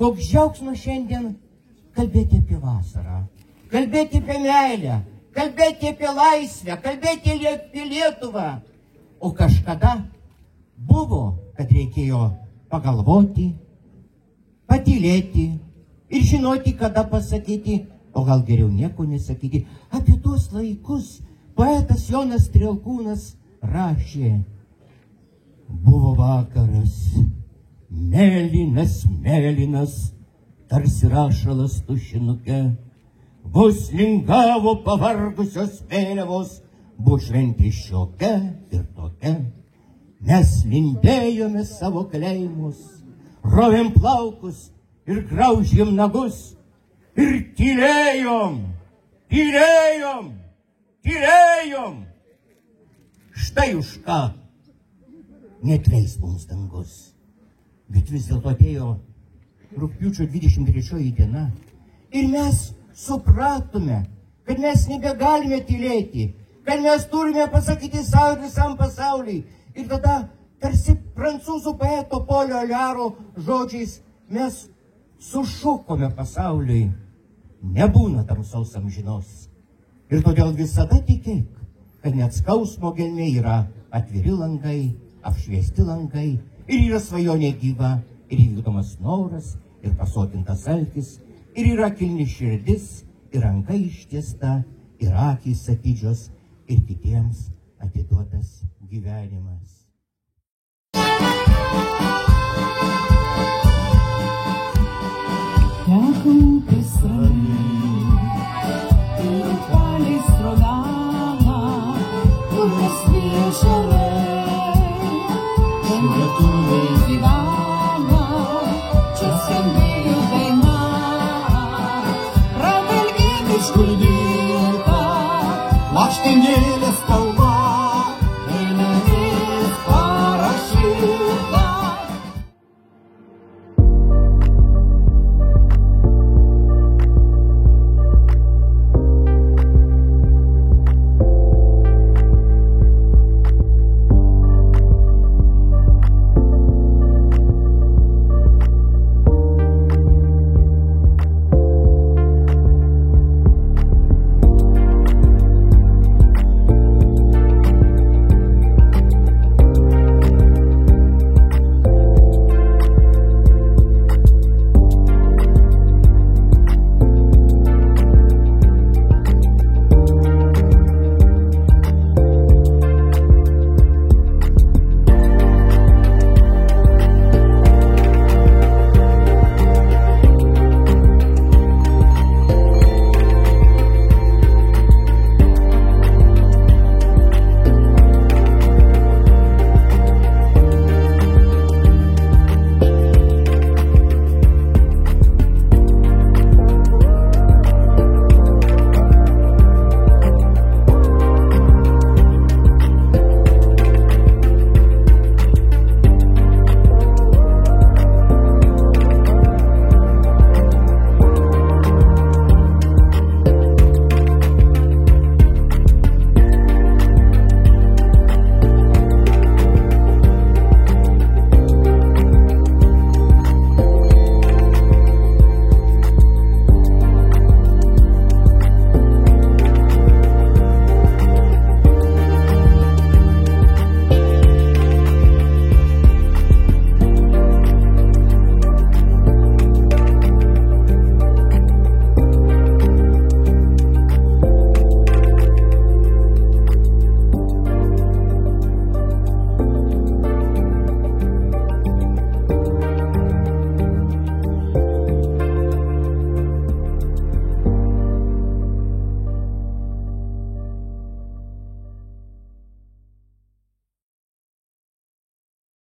Koks džiaugsmas šiandien kalbėti apie vasarą, kalbėti apie meilę, kalbėti apie laisvę, kalbėti apie Lietuvą. O kažkada buvo, kad reikėjo pagalvoti, patylėti ir žinoti, kada pasakyti, o gal geriau nieko nesakyti. Apie tuos laikus poetas Jonas Strielkūnas rašė: buvo vakaras, mėlynas, mėlynas, tarsi rašalas tušinuke, vos lingavo pavargusios vėliavos, buvo šventė šiokia ir tokia. Mes lindėjome savo kleimus, rovėm plaukus ir graužėm nagus ir tylėjom, tylėjom, tylėjom. Štai už ką netleis mums dangus. Bet vis dėlto atėjo rugpjūčio 23 diena ir mes supratome, kad mes nebegalime tylėti, kad mes turime pasakyti savo visam pasauliui. Ir tada, tarsi prancūzų poeto Polio Aliaro žodžiais, mes sušukome pasauliui: nebūna tamsos amžinos. Ir todėl visada tikėk, kad net skausmo gelmė yra atviri langai, apšviesti langai, ir yra svajonė gyva, ir įvykdomas noras, ir pasotintas alkis, ir yra kilni širdis, ir ranka ištiesta, ir akys atidžios, ir kitiems atiduotas gyvenimas. Teka upės ramiai, ir upeliai srovena, kur laisvi ežerai, kur lietuviai gyvena, čia skambėjo daina, pravalgyti iš kur dirta, lakštinėlė